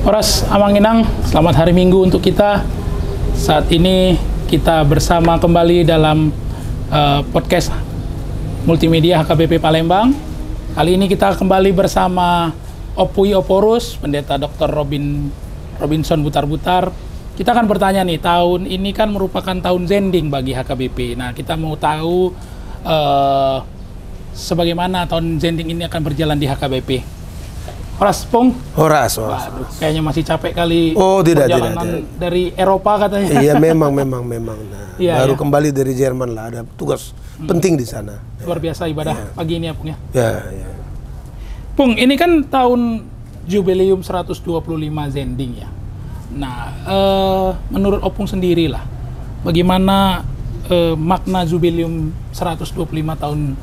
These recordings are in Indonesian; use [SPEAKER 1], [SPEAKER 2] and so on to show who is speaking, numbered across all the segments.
[SPEAKER 1] Horas Amanginang, selamat hari Minggu untuk kita. Saat ini kita bersama kembali dalam podcast multimedia HKBP Palembang. Kali ini kita kembali bersama Opui Oporus, Pendeta Dr. Robinson Butar-Butar. Kita akan bertanya nih, tahun ini kan merupakan tahun Zending bagi HKBP. Nah, kita mau tahu sebagaimana tahun Zending ini akan berjalan di HKBP. Horas, Pung?
[SPEAKER 2] Horas.
[SPEAKER 1] Waduh, kayaknya masih capek kali.
[SPEAKER 2] Oh, tidak.
[SPEAKER 1] Dari Eropa katanya.
[SPEAKER 2] Iya, memang. Nah,
[SPEAKER 1] iya,
[SPEAKER 2] baru
[SPEAKER 1] iya.
[SPEAKER 2] Kembali dari Jerman lah, ada tugas penting di sana.
[SPEAKER 1] Luar biasa ibadah pagi ini ya, Pung ya.
[SPEAKER 2] Ya.
[SPEAKER 1] Pung, ini kan tahun jubileum 125 Zending ya. Nah, menurut Opung sendiri lah, bagaimana makna jubileum 125 tahun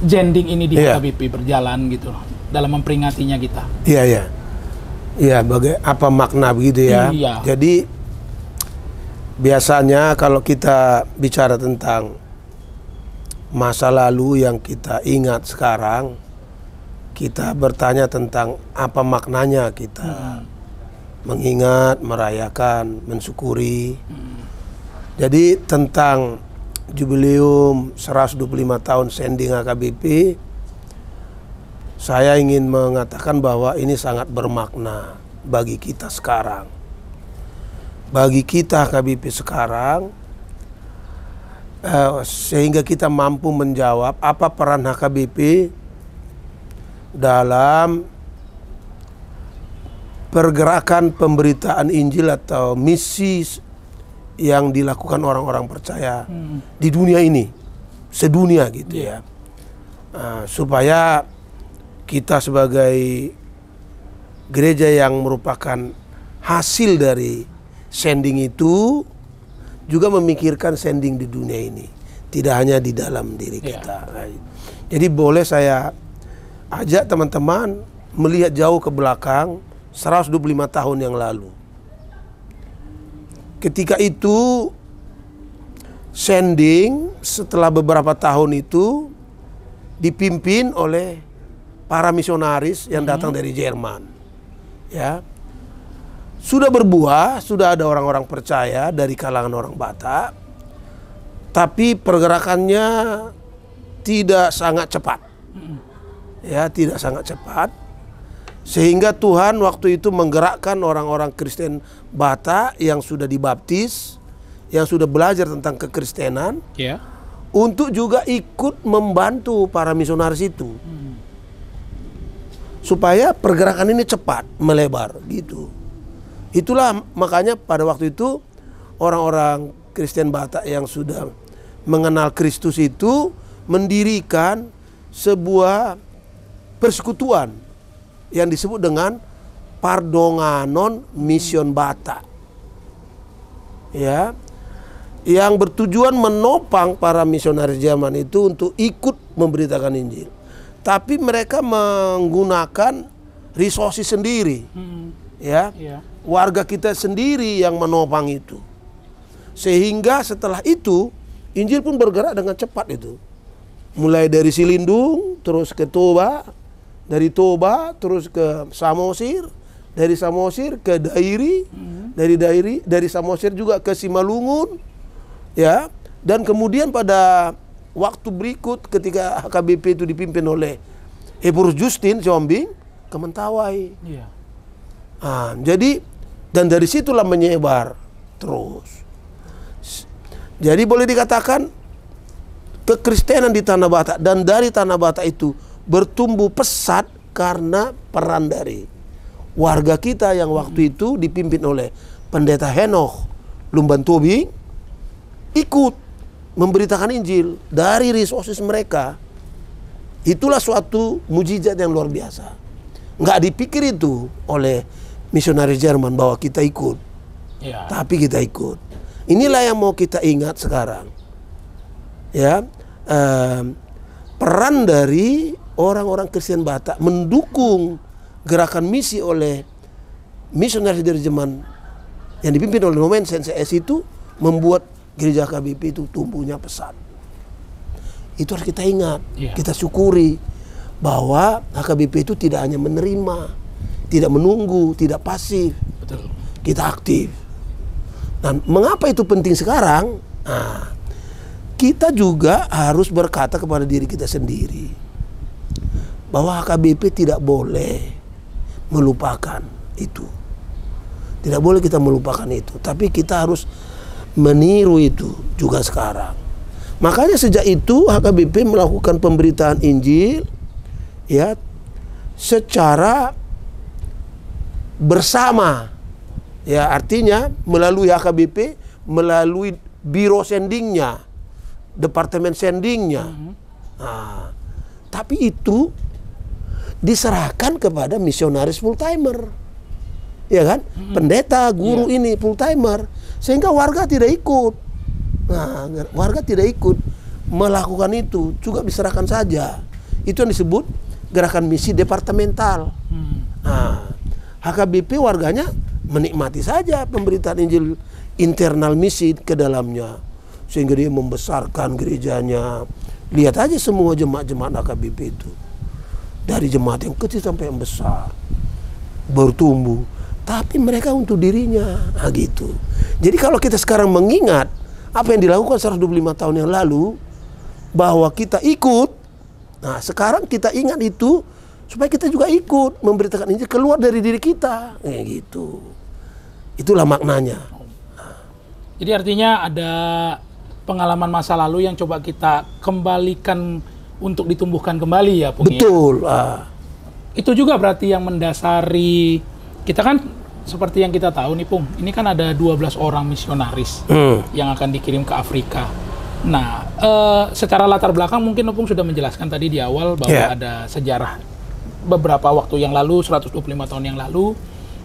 [SPEAKER 1] Zending ini di HKBP berjalan gitu dalam memperingatinya kita.
[SPEAKER 2] Iya. Apa makna begitu ya?
[SPEAKER 1] Iya.
[SPEAKER 2] Jadi biasanya kalau kita bicara tentang masa lalu yang kita ingat sekarang, kita bertanya tentang apa maknanya kita mengingat, merayakan, mensyukuri. Jadi tentang jubileum 125 tahun Zending HKBP, saya ingin mengatakan bahwa ini sangat bermakna bagi kita sekarang. Bagi kita HKBP sekarang, sehingga kita mampu menjawab apa peran HKBP dalam pergerakan pemberitaan Injil atau misi yang dilakukan orang-orang percaya di dunia ini, sedunia gitu ya. Supaya kita sebagai gereja yang merupakan hasil dari sending itu juga memikirkan sending di dunia ini, tidak hanya di dalam diri kita. Jadi boleh saya ajak teman-teman melihat jauh ke belakang 125 tahun yang lalu. Ketika itu sending setelah beberapa tahun itu dipimpin oleh para misionaris yang datang dari Jerman. Ya. Sudah berbuah, sudah ada orang-orang percaya dari kalangan orang Batak. Tapi pergerakannya tidak sangat cepat. Ya, tidak sangat cepat. Sehingga Tuhan waktu itu menggerakkan orang-orang Kristen Batak yang sudah dibaptis, yang sudah belajar tentang kekristenan, untuk juga ikut membantu para misionaris itu. Supaya pergerakan ini cepat melebar gitu. Itulah makanya pada waktu itu orang-orang Kristen Batak yang sudah mengenal Kristus itu mendirikan sebuah persekutuan yang disebut dengan Pardonganon Mission Batak. Ya. Yang bertujuan menopang para misionaris Jerman itu untuk ikut memberitakan Injil. Tapi mereka menggunakan resources sendiri, warga kita sendiri yang menopang itu. Sehingga setelah itu Injil pun bergerak dengan cepat itu. Mulai dari Silindung, terus ke Toba, dari Toba terus ke Samosir, dari Samosir ke Dairi, dari Samosir juga ke Simalungun, ya. Dan kemudian pada waktu berikut ketika HKBP itu dipimpin oleh Eborus Justin Siombing ke Mentawai. Jadi dan dari situlah menyebar terus. Jadi boleh dikatakan kekristenan di Tanah Batak dan dari Tanah Batak itu bertumbuh pesat karena peran dari warga kita yang waktu itu dipimpin oleh Pendeta Henoch Lumban Tobing ikut memberitakan Injil dari resources mereka. Itulah suatu mujizat yang luar biasa. Nggak dipikir itu oleh misionaris Jerman bahwa kita ikut, tapi kita ikut. Inilah yang mau kita ingat sekarang. Ya, peran dari orang-orang Kristen Batak mendukung gerakan misi oleh misionaris dari Jerman yang dipimpin oleh Nomen Senses itu membuat gereja HKBP itu tumbuhnya pesat. Itu harus kita ingat, kita syukuri bahwa HKBP itu tidak hanya menerima, tidak menunggu, tidak pasif.
[SPEAKER 1] Betul.
[SPEAKER 2] Kita aktif. Nah, mengapa itu penting sekarang? Nah, kita juga harus berkata kepada diri kita sendiri bahwa HKBP tidak boleh melupakan itu. Tidak boleh kita melupakan itu, tapi kita harus meniru itu juga sekarang. Makanya sejak itu HKBP melakukan pemberitaan Injil ya secara bersama. Ya, artinya melalui HKBP, melalui biro sendingnya, departemen sendingnya. Nah, tapi itu diserahkan kepada misionaris full timer, ya kan? Pendeta, guru ini full timer, sehingga warga tidak ikut. Nah, warga tidak ikut melakukan itu, juga diserahkan saja. Itu yang disebut gerakan misi departemental. Nah, HKBP warganya menikmati saja pemberitaan Injil internal misi ke dalamnya, sehingga dia membesarkan gerejanya. Lihat aja semua jemaat-jemaat HKBP itu, dari jemaat yang kecil sampai yang besar, bertumbuh. Tapi mereka untuk dirinya, nah gitu. Jadi kalau kita sekarang mengingat apa yang dilakukan 125 tahun yang lalu, bahwa kita ikut, nah sekarang kita ingat itu supaya kita juga ikut memberitakan Injil keluar dari diri kita, kayak gitu. Itulah maknanya.
[SPEAKER 1] Jadi artinya ada pengalaman masa lalu yang coba kita kembalikan untuk ditumbuhkan kembali ya, Pung.
[SPEAKER 2] Betul.
[SPEAKER 1] Itu juga berarti yang mendasari kita kan, seperti yang kita tahu nih, Pung. Ini kan ada 12 orang misionaris yang akan dikirim ke Afrika. Nah, secara latar belakang mungkin Opung sudah menjelaskan tadi di awal bahwa ada sejarah beberapa waktu yang lalu, 125 tahun yang lalu,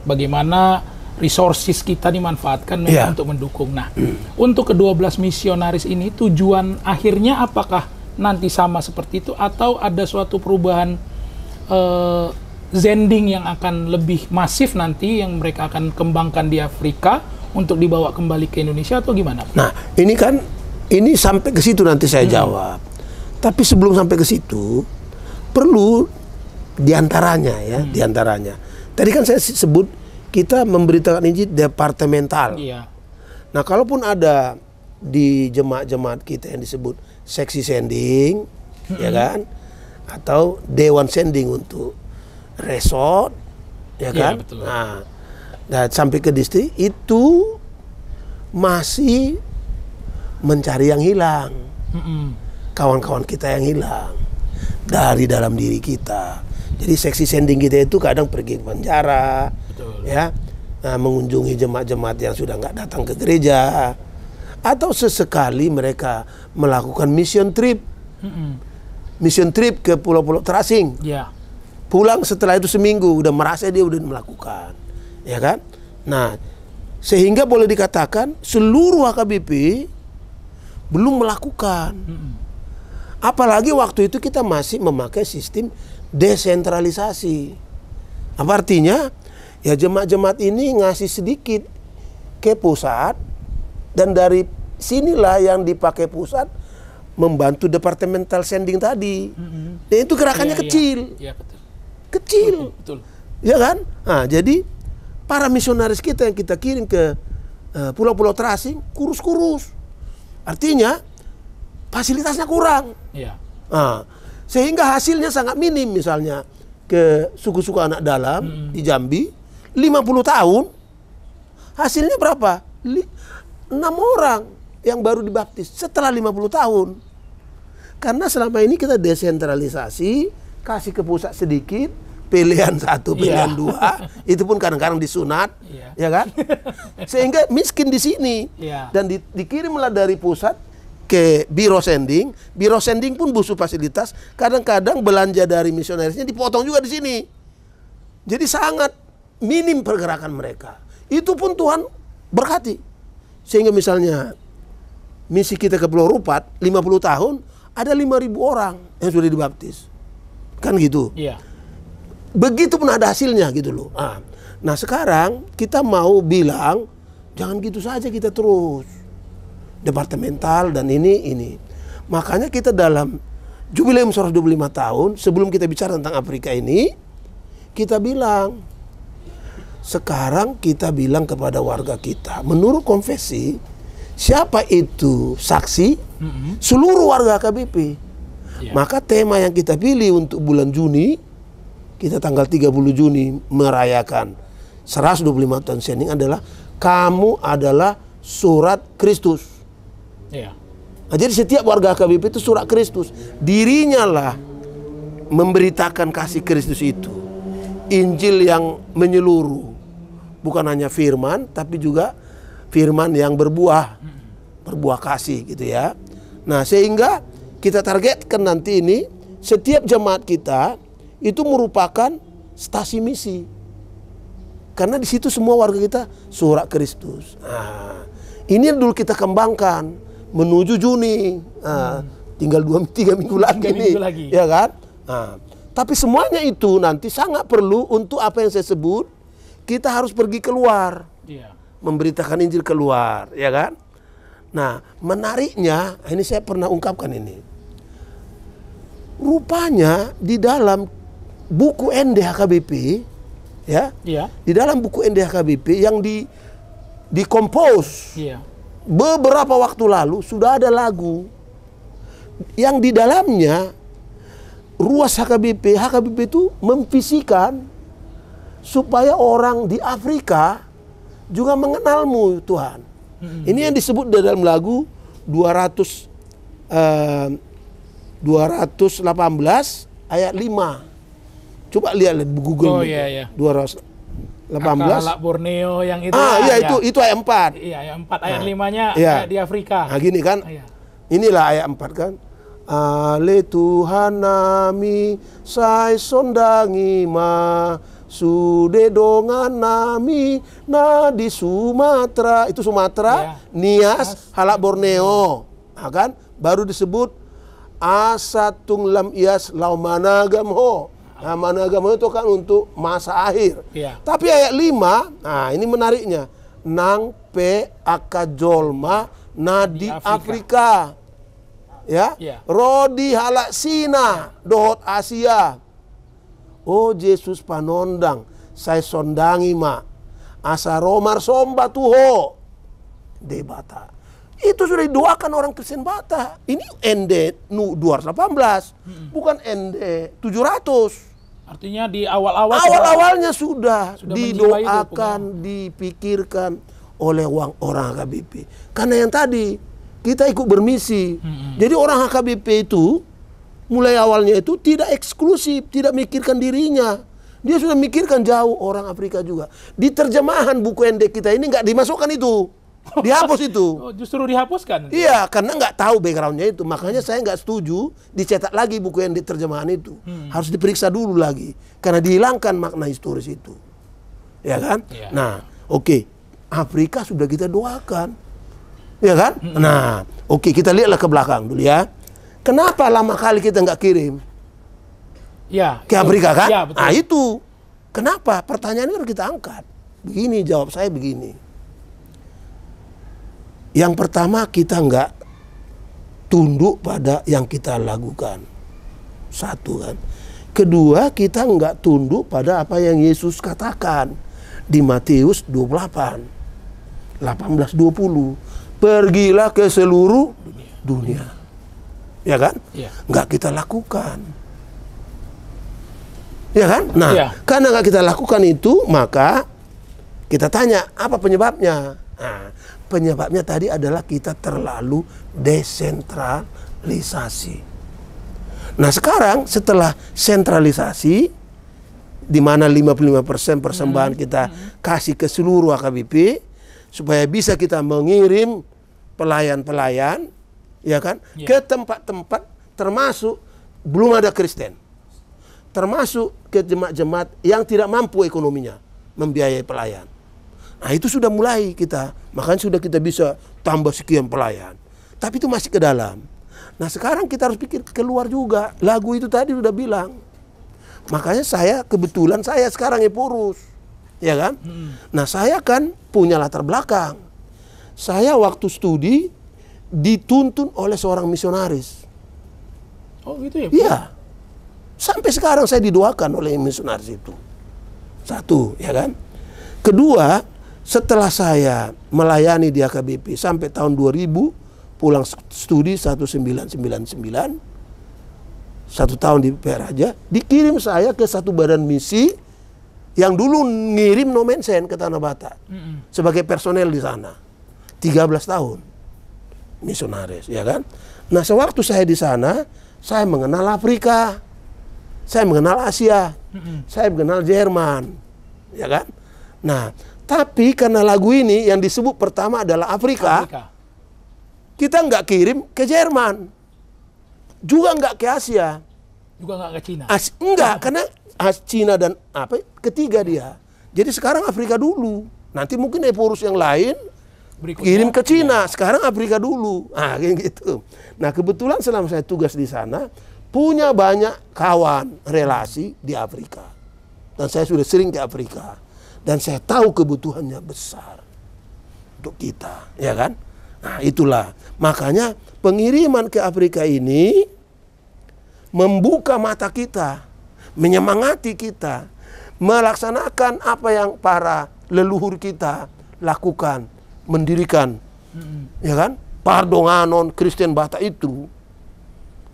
[SPEAKER 1] bagaimana resources kita dimanfaatkan untuk mendukung. Nah, untuk ke-12 misionaris ini tujuan akhirnya apakah nanti sama seperti itu atau ada suatu perubahan zending yang akan lebih masif nanti yang mereka akan kembangkan di Afrika untuk dibawa kembali ke Indonesia atau gimana?
[SPEAKER 2] Nah, ini sampai ke situ nanti saya jawab. Tapi sebelum sampai ke situ perlu diantaranya ya, diantaranya. Tadi kan saya sebut kita memberitakan Injil departemental.
[SPEAKER 1] Iya.
[SPEAKER 2] Nah, kalaupun ada di jemaat-jemaat kita yang disebut seksi sending, ya kan, atau dewan sending untuk resort, ya kan.
[SPEAKER 1] Betul.
[SPEAKER 2] Nah, dan sampai ke distrik itu masih mencari yang hilang, kawan-kawan kita yang hilang dari dalam diri kita. Jadi seksi sending kita itu kadang pergi ke penjara, ya, mengunjungi jemaat-jemaat yang sudah nggak datang ke gereja, atau sesekali mereka melakukan mission trip, ke pulau-pulau terasing. Pulang setelah itu seminggu udah merasa dia udah melakukan, ya kan? Nah, sehingga boleh dikatakan seluruh HKBP belum melakukan. Apalagi waktu itu kita masih memakai sistem desentralisasi. Apa artinya? Ya jemaat-jemaat ini ngasih sedikit ke pusat, dan dari sinilah yang dipakai pusat membantu departemental sending tadi. Dan itu gerakannya kecil.
[SPEAKER 1] Betul.
[SPEAKER 2] Kecil.
[SPEAKER 1] Betul.
[SPEAKER 2] Ya kan? Nah, jadi para misionaris kita yang kita kirim ke pulau-pulau terasing kurus-kurus. Artinya fasilitasnya kurang. Nah, sehingga hasilnya sangat minim. Misalnya ke suku-suku anak dalam di Jambi 50 tahun hasilnya berapa? 6 orang yang baru dibaptis setelah 50 tahun. Karena selama ini kita desentralisasi, kasih ke pusat sedikit, pilihan 1, pilihan 2, itu pun kadang-kadang disunat, ya kan? Sehingga miskin di sini. Dan dikirimlah dari pusat ke biro sending pun butuh fasilitas. Kadang-kadang belanja dari misionarisnya dipotong juga di sini. Jadi sangat minim pergerakan mereka. Itu pun Tuhan berkati. Sehingga misalnya misi kita ke Pulau Rupat 50 tahun ada 5.000 orang yang sudah dibaptis. Kan gitu. Begitu pun ada hasilnya gitu loh. Nah sekarang kita mau bilang jangan gitu saja kita terus departemental dan ini. Makanya kita dalam jubileum 125 tahun sebelum kita bicara tentang Afrika ini, kita bilang sekarang kita bilang kepada warga kita, menurut konfesi, siapa itu saksi? Seluruh warga AKBP. Maka tema yang kita pilih untuk bulan Juni, kita tanggal 30 Juni merayakan 125 tahun Shening adalah kamu adalah surat Kristus. Nah, jadi setiap warga AKBP itu surat Kristus. Dirinya lah memberitakan kasih Kristus itu. Injil yang menyeluruh. Bukan hanya firman, tapi juga firman yang berbuah kasih gitu ya. Nah, sehingga kita targetkan nanti ini setiap jemaat kita itu merupakan stasi misi. Karena di situ semua warga kita surat Kristus. Nah, ini dulu kita kembangkan menuju Juni. Nah, tinggal 2-3 minggu lagi nih, ya kan? Nah, tapi semuanya itu nanti sangat perlu untuk apa yang saya sebut, kita harus pergi keluar, memberitakan Injil keluar, ya kan? Nah, menariknya, ini saya pernah ungkapkan ini. Rupanya di dalam buku NDHKBP, ya, di dalam buku NDHKBP yang dikompos beberapa waktu lalu sudah ada lagu yang di dalamnya ruas HKBP itu memvisikan supaya orang di Afrika juga mengenalmu Tuhan. Ini yang disebut di dalam lagu 218 ayat 5. Coba lihat di Google. 218.
[SPEAKER 1] Halak Borneo yang itu.
[SPEAKER 2] Itu ayat 4.
[SPEAKER 1] Iya, ayat 4 ayat 5-nya di Afrika.
[SPEAKER 2] Nah, gini kan. Inilah ayat 4 kan. Ale Tuhan nami sai sondangi ma sude dongan nami na di Sumatera, itu Sumatera, Nias, Halak Borneo, nah, kan baru disebut asatung lam ias lau managam ho. Nah, managam ho itu kan untuk masa akhir. Tapi ayat 5, nah ini menariknya, nang pe akajolma na di Afrika. Rodi halak Sina dohot Asia. Oh Yesus panondang saya sondangi ma asa romar somba tuho debata. Itu sudah didoakan orang Kristen Batak. Ini ND 218 bukan ND 700.
[SPEAKER 1] Artinya di awalnya
[SPEAKER 2] sudah didoakan, dipikirkan oleh orang HKBP. Karena yang tadi kita ikut bermisi. Jadi orang HKBP itu mulai awalnya itu tidak eksklusif, tidak mikirkan dirinya. Dia sudah mikirkan jauh orang Afrika juga. Di terjemahan buku ND kita ini nggak dimasukkan itu. Dihapus itu.
[SPEAKER 1] Justru dihapuskan?
[SPEAKER 2] Iya, karena nggak tahu backgroundnya itu. Makanya saya nggak setuju dicetak lagi buku ND terjemahan itu. Harus diperiksa dulu lagi. Karena dihilangkan makna historis itu. Ya kan? Nah, oke. Afrika sudah kita doakan. Ya kan? Nah, oke, kita lihatlah ke belakang dulu ya. Kenapa lama kali kita nggak kirim ke Afrika kan? Betul. Nah itu, kenapa? Pertanyaannya harus kita angkat. Begini, jawab saya begini. Yang pertama, kita nggak tunduk pada yang kita lakukan. Satu kan. Kedua, kita nggak tunduk pada apa yang Yesus katakan di Matius 28, 18-20. Pergilah ke seluruh dunia. Ya kan? Nggak kita lakukan. Ya kan? Nah, karena nggak kita lakukan itu, maka kita tanya, apa penyebabnya? Nah, penyebabnya tadi adalah kita terlalu desentralisasi. Nah, sekarang setelah sentralisasi, di mana 55% persembahan kita kasih ke seluruh AKBP, supaya bisa kita mengirim pelayan-pelayan, ya kan, ke tempat-tempat termasuk belum ada Kristen, termasuk ke jemaat-jemaat yang tidak mampu ekonominya membiayai pelayan. Nah itu sudah mulai kita, makanya sudah kita bisa tambah sekian pelayan. Tapi itu masih ke dalam. Nah sekarang kita harus pikir keluar juga. Lagu itu tadi sudah bilang. Makanya kebetulan saya sekarang Eporus. Ya kan? Nah saya kan punya latar belakang. Saya waktu studi dituntun oleh seorang misionaris.
[SPEAKER 1] Oh gitu ya?
[SPEAKER 2] Iya. Sampai sekarang saya didoakan oleh misionaris itu. Satu, ya kan? Kedua, setelah saya melayani di AKBP sampai tahun 2000, pulang studi 1999, 1 tahun di Peraja, dikirim saya ke satu badan misi yang dulu ngirim No Mensen ke Tanah Batak sebagai personel di sana. 13 tahun misionaris, ya kan? Nah, sewaktu saya di sana, saya mengenal Afrika, saya mengenal Asia, saya mengenal Jerman, ya kan? Nah, tapi karena lagu ini yang disebut pertama adalah Afrika. Kita nggak kirim ke Jerman, juga nggak ke Asia,
[SPEAKER 1] juga nggak ke Cina.
[SPEAKER 2] Enggak, karena Cina dan apa ketiga dia. Jadi sekarang Afrika dulu, nanti mungkin Eporus yang lain berikutnya kirim ke Cina. Sekarang Afrika dulu, kayak gitu. Nah, kebetulan selama saya tugas di sana punya banyak kawan relasi di Afrika, dan saya sudah sering ke Afrika. Dan saya tahu kebutuhannya besar untuk kita, ya kan? Nah, itulah. Makanya pengiriman ke Afrika ini membuka mata kita, menyemangati kita, melaksanakan apa yang para leluhur kita lakukan, mendirikan, ya kan? Pardonganon, Kristen Batak itu,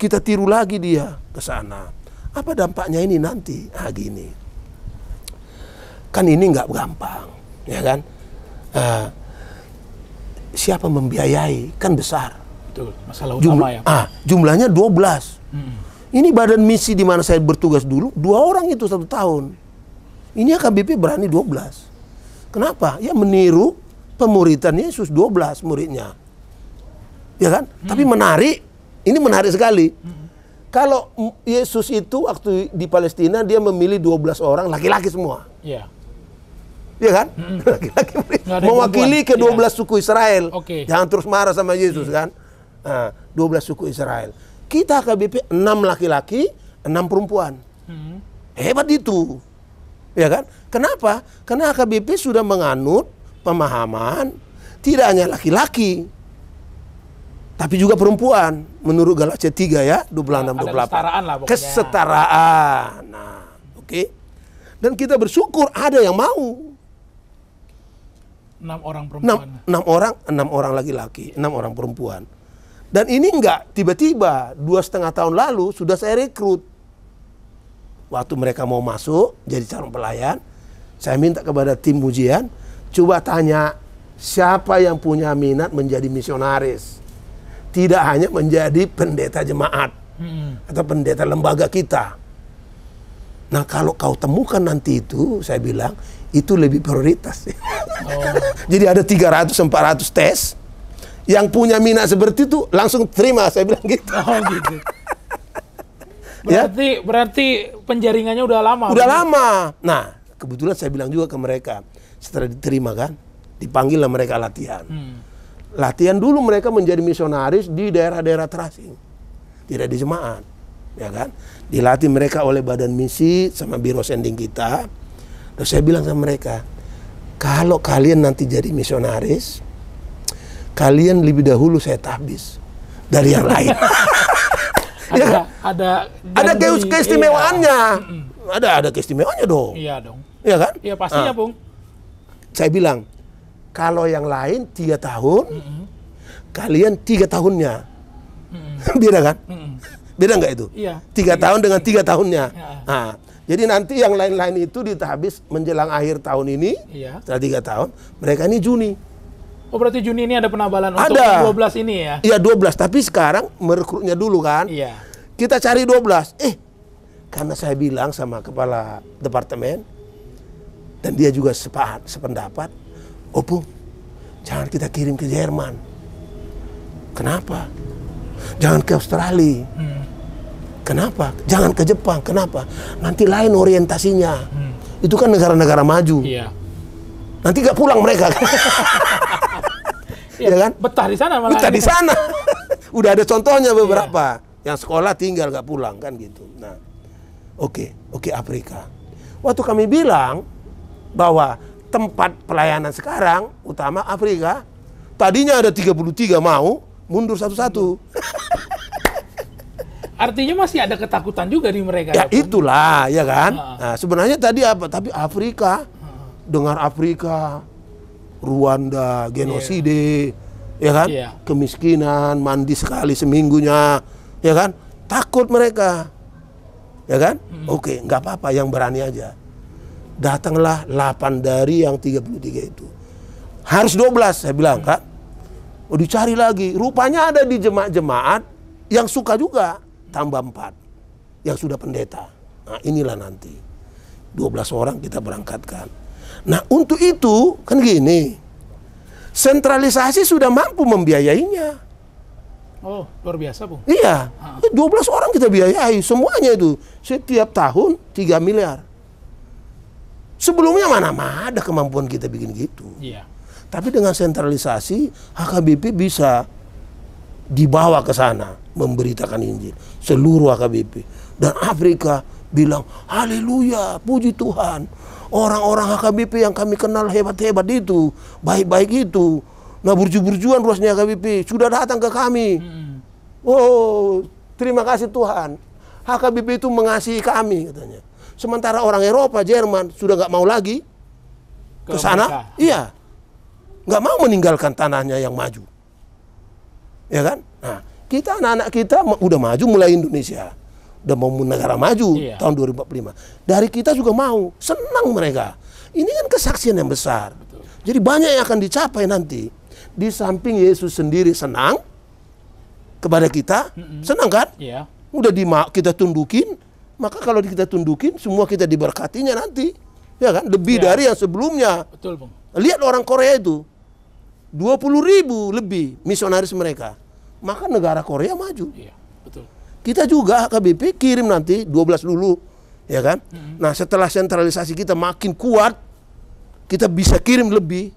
[SPEAKER 2] kita tiru lagi dia ke sana. Apa dampaknya ini nanti? Gini. Kan ini nggak gampang, ya kan? Siapa membiayai? Kan besar.
[SPEAKER 1] Betul, masalah utama ya.
[SPEAKER 2] Jumlahnya 12. Ini badan misi di mana saya bertugas dulu, 2 orang itu 1 tahun. Ini AKBP berani 12. Kenapa? Ya meniru pemuridan Yesus, 12 muridnya. Ya kan? Tapi menarik, ini menarik sekali. Kalau Yesus itu waktu di Palestina, dia memilih 12 orang, laki-laki semua.
[SPEAKER 1] Iya.
[SPEAKER 2] Ya kan? Laki-laki mewakili ke-12 suku Israel. Jangan terus marah sama Yesus kan. 12 suku Israel. Kita AKBP 6 laki-laki, 6 perempuan. Hebat itu. Ya kan? Kenapa? Karena AKBP sudah menganut pemahaman tidak hanya laki-laki, tapi juga perempuan. Menurut Galatia 3 ya, 26-28.
[SPEAKER 1] Kesetaraan lah pokoknya.
[SPEAKER 2] Kesetaraan. Nah, oke. Dan kita bersyukur ada yang mau.
[SPEAKER 1] 6 orang perempuan.
[SPEAKER 2] 6 orang laki-laki, 6 orang perempuan. Dan ini enggak tiba-tiba, 2,5 tahun lalu sudah saya rekrut. Waktu mereka mau masuk jadi calon pelayan, saya minta kepada tim ujian, coba tanya siapa yang punya minat menjadi misionaris. Tidak hanya menjadi pendeta jemaat atau pendeta lembaga kita. Nah, kalau kau temukan nanti itu, saya bilang, itu lebih prioritas. Jadi ada 300-400 tes. Yang punya minat seperti itu langsung terima, saya bilang gitu.
[SPEAKER 1] Gitu. Berarti penjaringannya udah lama.
[SPEAKER 2] Udah lama. Nah, kebetulan saya bilang juga ke mereka, setelah diterima kan, dipanggillah mereka latihan. Latihan dulu mereka menjadi misionaris di daerah-daerah terasing. Tidak di jemaat. Ya kan? Dilatih mereka oleh badan misi sama biro sending kita. Terus saya bilang sama mereka, kalau kalian nanti jadi misionaris, kalian lebih dahulu saya tahbis dari yang lain. Ada keistimewaannya. Ada keistimewaannya dong.
[SPEAKER 1] Iya dong.
[SPEAKER 2] Iya kan?
[SPEAKER 1] Iya pastinya, Bung.
[SPEAKER 2] Saya bilang, kalau yang lain 3 tahun, kalian 3 tahunnya. Beda kan? Beda nggak itu?
[SPEAKER 1] Iya.
[SPEAKER 2] 3 tahun dengan 3 tahunnya.
[SPEAKER 1] Ya.
[SPEAKER 2] Nah, jadi nanti yang lain-lain itu ditahbis menjelang akhir tahun ini.
[SPEAKER 1] Iya.
[SPEAKER 2] Setelah 3 tahun, mereka ini Juni.
[SPEAKER 1] Oh, berarti Juni ini ada penabalan untuk
[SPEAKER 2] Ada.
[SPEAKER 1] 12 ini ya?
[SPEAKER 2] Iya 12, tapi sekarang merekrutnya dulu kan.
[SPEAKER 1] Iya.
[SPEAKER 2] Kita cari 12. Karena saya bilang sama kepala departemen, dan dia juga sependapat, Opung, jangan kita kirim ke Jerman. Kenapa? Jangan ke Australia. Kenapa? Jangan ke Jepang. Kenapa? Nanti lain orientasinya. Itu kan negara-negara maju.
[SPEAKER 1] Iya.
[SPEAKER 2] Nanti gak pulang mereka. Ya kan?
[SPEAKER 1] Betah di sana malah.
[SPEAKER 2] Betah di sana. Udah ada contohnya beberapa. Yang sekolah tinggal gak pulang kan gitu. Nah, oke Afrika. Waktu kami bilang bahwa tempat pelayanan sekarang utama Afrika, tadinya ada 33 mau mundur satu-satu.
[SPEAKER 1] Artinya masih ada ketakutan juga di mereka.
[SPEAKER 2] Ya itulah, ya kan. Nah, sebenarnya tadi apa? Tapi Afrika dengar Afrika, Rwanda, genosida, ya kan? Kemiskinan, mandi sekali seminggunya, ya kan? Takut mereka, ya kan? Oke, nggak apa-apa, yang berani aja. Datanglah 8 dari yang 33 itu. Harus 12, saya bilang, Kak. Oh, dicari lagi. Rupanya ada di jemaat-jemaat yang suka juga, tambah 4 yang sudah pendeta. Nah, inilah nanti 12 orang kita berangkatkan. Nah, untuk itu kan gini, sentralisasi sudah mampu membiayainya.
[SPEAKER 1] Oh, luar biasa, Bu.
[SPEAKER 2] Iya, 12 orang kita biayai semuanya itu. Setiap tahun 3 miliar. Sebelumnya mana ada kemampuan kita bikin gitu.
[SPEAKER 1] Iya.
[SPEAKER 2] Tapi dengan sentralisasi, HKBP bisa dibawa ke sana memberitakan Injil seluruh HKBP. Dan Afrika bilang, haleluya, puji Tuhan. Orang-orang HKBP yang kami kenal hebat-hebat itu, baik-baik itu, nah burju-burjuan ruasnya HKBP sudah datang ke kami. Oh, terima kasih Tuhan. HKBP itu mengasihi kami, katanya. Sementara orang Eropa, Jerman sudah nggak mau lagi ke sana. Iya, nggak mau meninggalkan tanahnya yang maju, ya kan? Nah, kita anak-anak kita udah maju mulai Indonesia. Udah mau negara maju tahun 2045. Dari kita juga mau, senang mereka. Ini kan kesaksian yang besar. Betul. Jadi banyak yang akan dicapai nanti. Di samping Yesus sendiri senang kepada kita, senang kan? Iya. Udah kita tundukin, maka kalau kita tundukin, semua kita diberkatinya nanti. Ya kan? Lebih dari yang sebelumnya. Betul, Bang. Lihat orang Korea itu, 20.000 lebih misionaris mereka. Maka negara Korea maju. Iya, betul. Kita juga HKBP kirim nanti 12 dulu, ya kan? Nah, setelah sentralisasi kita makin kuat, kita bisa kirim lebih.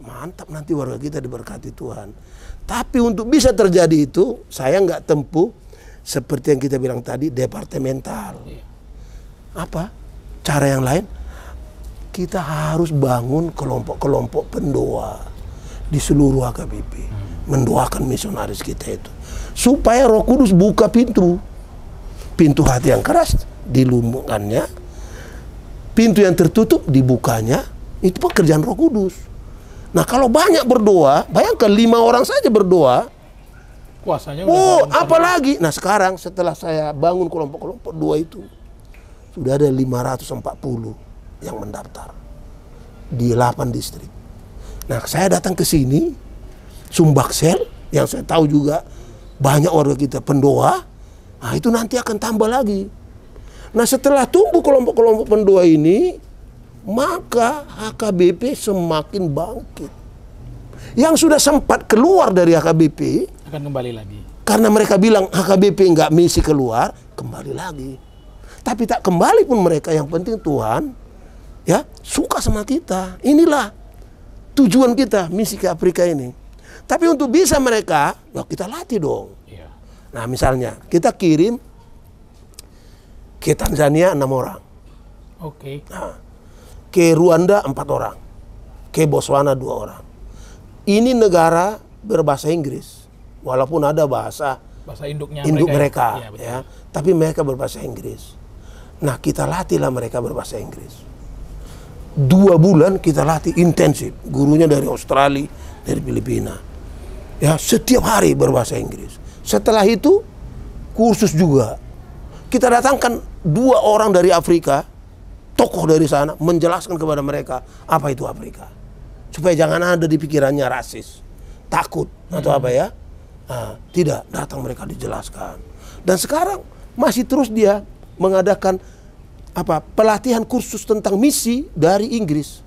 [SPEAKER 2] Mantap, nanti warga kita diberkati Tuhan. Tapi untuk bisa terjadi itu, saya nggak tempuh seperti yang kita bilang tadi, departemental. Apa? Cara yang lain, kita harus bangun kelompok-kelompok pendoa di seluruh HKBP, mendoakan misionaris kita itu. Supaya Roh Kudus buka pintu hati yang keras dilumpuhkannya, pintu yang tertutup dibukanya. Itu pekerjaan Roh Kudus. Nah, kalau banyak berdoa, bayangkan 5 orang saja berdoa,
[SPEAKER 1] kuasanya
[SPEAKER 2] apalagi. Nah, sekarang setelah saya bangun kelompok-kelompok doa itu, sudah ada 540 yang mendaftar di 8 distrik. Nah, saya datang ke sini, Sumbaksel, yang saya tahu juga banyak warga kita pendoa, nah itu nanti akan tambah lagi. Nah, setelah tumbuh kelompok-kelompok pendoa ini, maka HKBP semakin bangkit. Yang sudah sempat keluar dari HKBP
[SPEAKER 1] akan kembali lagi.
[SPEAKER 2] Karena mereka bilang HKBP nggak misi keluar, kembali lagi. Tapi tak kembali pun mereka, yang penting Tuhan ya suka sama kita. Inilah tujuan kita, misi ke Afrika ini. Tapi untuk bisa mereka, kita latih dong. Iya. Nah, misalnya kita kirim ke Tanzania 6 orang.
[SPEAKER 1] Oke.
[SPEAKER 2] Nah, ke Rwanda 4 orang. Ke Botswana 2 orang. Ini negara berbahasa Inggris. Walaupun ada bahasa
[SPEAKER 1] induk
[SPEAKER 2] mereka ya. Tapi mereka berbahasa Inggris. Nah, kita latihlah mereka berbahasa Inggris. 2 bulan kita latih intensif. Gurunya dari Australia, dari Filipina. Ya, setiap hari berbahasa Inggris. Setelah itu kursus juga. Kita datangkan 2 orang dari Afrika, tokoh dari sana, menjelaskan kepada mereka apa itu Afrika. Supaya jangan ada di pikirannya rasis, takut atau apa ya. Nah, tidak, datang mereka dijelaskan. Dan sekarang masih terus dia mengadakan pelatihan kursus tentang misi dari Inggris.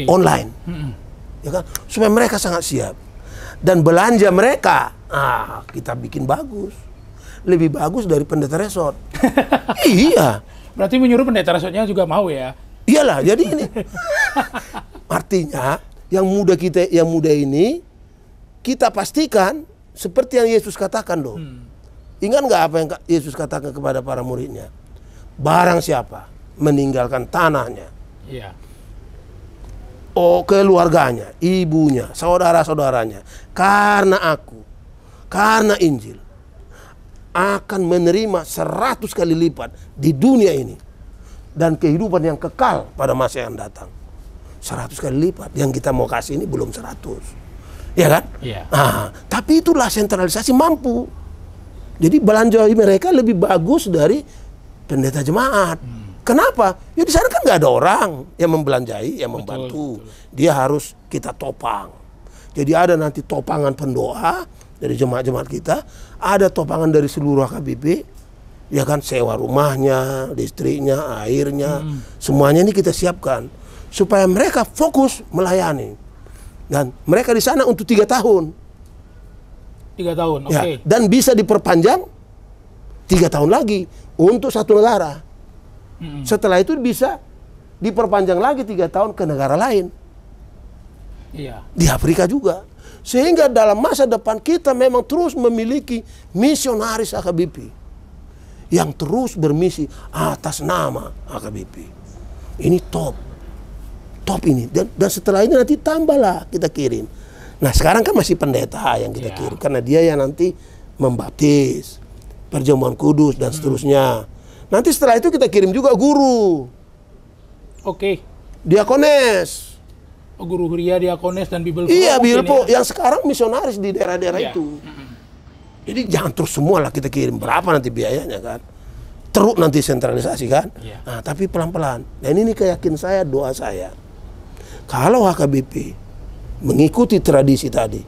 [SPEAKER 2] Online. Ya kan? Supaya mereka sangat siap. Dan belanja mereka, kita bikin bagus. Lebih bagus dari pendeta resort. Iya.
[SPEAKER 1] Berarti menyuruh pendeta resortnya juga mau ya?
[SPEAKER 2] Iyalah, jadi ini. Artinya, yang muda ini, kita pastikan seperti yang Yesus katakan loh. Ingat nggak apa yang Yesus katakan kepada para muridnya? Barang siapa meninggalkan tanahnya, keluarganya, ibunya, saudara-saudaranya, karena aku, karena Injil, akan menerima 100 kali lipat di dunia ini. dan kehidupan yang kekal pada masa yang datang. 100 kali lipat. Yang kita mau kasih ini belum 100. Ya kan?
[SPEAKER 1] Iya.
[SPEAKER 2] Nah, tapi itulah sentralisasi mampu. Jadi belanja mereka lebih bagus dari pendeta jemaat. Kenapa? Ya di sana kan nggak ada orang yang membelanjai, yang membantu.
[SPEAKER 1] Betul.
[SPEAKER 2] Dia harus kita topang. Jadi ada nanti topangan pendoa dari jemaat-jemaat kita, ada topangan dari seluruh HKBP, ya kan, sewa rumahnya, listriknya, airnya, semuanya ini kita siapkan supaya mereka fokus melayani. Dan mereka di sana untuk 3 tahun.
[SPEAKER 1] 3 tahun, oke.
[SPEAKER 2] Ya, dan bisa diperpanjang 3 tahun lagi untuk satu negara. Setelah itu bisa diperpanjang lagi 3 tahun ke negara lain.
[SPEAKER 1] Iya.
[SPEAKER 2] Di Afrika juga. Sehingga dalam masa depan kita memang terus memiliki misionaris HKBP yang terus bermisi atas nama HKBP. Ini top ini. Dan setelah ini nanti tambahlah kita kirim. Nah sekarang kan masih pendeta yang kita kirim, karena dia yang nanti membaptis, perjamuan kudus dan seterusnya. Nanti setelah itu kita kirim juga guru,
[SPEAKER 1] Oke.
[SPEAKER 2] diakones.
[SPEAKER 1] Guru Huria, diakones, dan Bibelpo.
[SPEAKER 2] Iya,
[SPEAKER 1] mungkin
[SPEAKER 2] Bibelpo
[SPEAKER 1] ya.
[SPEAKER 2] yang sekarang misionaris di daerah-daerah itu. Jadi jangan terus semua lah kita kirim. Berapa nanti biayanya kan? Terus nanti sentralisasi kan?
[SPEAKER 1] Iya.
[SPEAKER 2] Nah, tapi pelan-pelan. Nah ini keyakinan saya, doa saya. Kalau HKBP mengikuti tradisi tadi,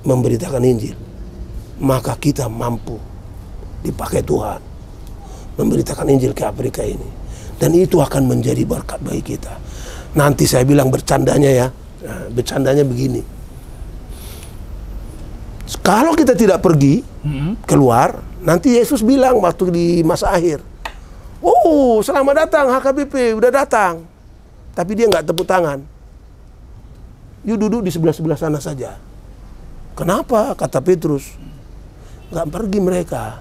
[SPEAKER 2] memberitakan Injil, maka kita mampu dipakai Tuhan memberitakan Injil ke Afrika ini. Dan itu akan menjadi berkat bagi kita. Nanti saya bilang bercandanya ya, nah, bercandanya begini. Kalau kita tidak pergi keluar, nanti Yesus bilang waktu di masa akhir, "Oh, selamat datang HKBP, udah datang." Tapi dia nggak tepuk tangan. "Yuk duduk di sebelah-sebelah sana saja." Kenapa? Kata Petrus, nggak pergi mereka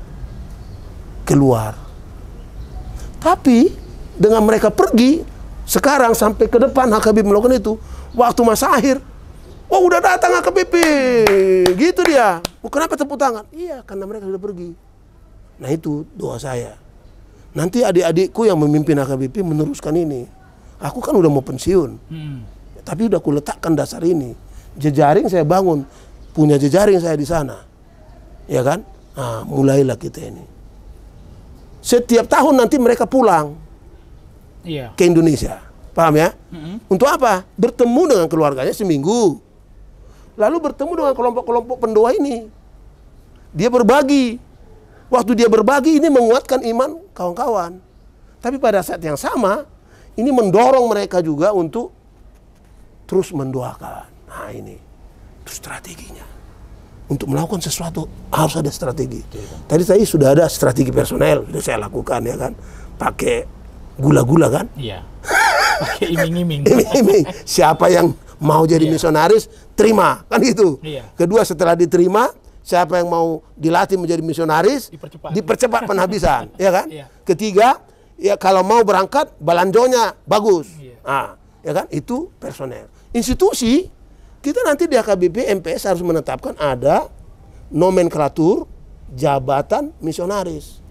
[SPEAKER 2] keluar. Tapi dengan mereka pergi sekarang sampai ke depan HKBP melakukan itu, waktu masa akhir, "Oh, udah datang HKBP." Gitu dia. "Oh, kenapa tepuk tangan?" Iya, karena mereka sudah pergi. Nah itu doa saya. Nanti adik-adikku yang memimpin HKBP meneruskan ini. Aku kan udah mau pensiun, tapi udah aku letakkan dasar ini. Jejaring saya bangun, punya jejaring saya di sana, ya kan? Nah, mulailah kita ini. Setiap tahun nanti mereka pulang ke Indonesia, paham ya? Untuk apa? Bertemu dengan keluarganya seminggu, lalu bertemu dengan kelompok-kelompok pendoa ini. Dia berbagi. Waktu dia berbagi ini menguatkan iman kawan-kawan. Tapi pada saat yang sama, ini mendorong mereka juga untuk terus mendoakan. Nah ini, itu strateginya. Untuk melakukan sesuatu harus ada strategi. Tadi saya sudah ada strategi personel, sudah saya lakukan ya kan. Pakai gula-gula kan.
[SPEAKER 1] Iya. Pakai iming-iming.
[SPEAKER 2] Iming-iming. Siapa yang mau jadi misionaris, terima. Kan gitu.
[SPEAKER 1] Iya.
[SPEAKER 2] Kedua, setelah diterima, siapa yang mau dilatih menjadi misionaris, dipercepat penghabisan. Ya kan.
[SPEAKER 1] Iya.
[SPEAKER 2] Ketiga, ya kalau mau berangkat, balanjonya bagus.
[SPEAKER 1] Iya.
[SPEAKER 2] Nah, ya kan, itu personel. Institusi, kita nanti di HKBP MPS harus menetapkan ada nomenklatur jabatan misionaris.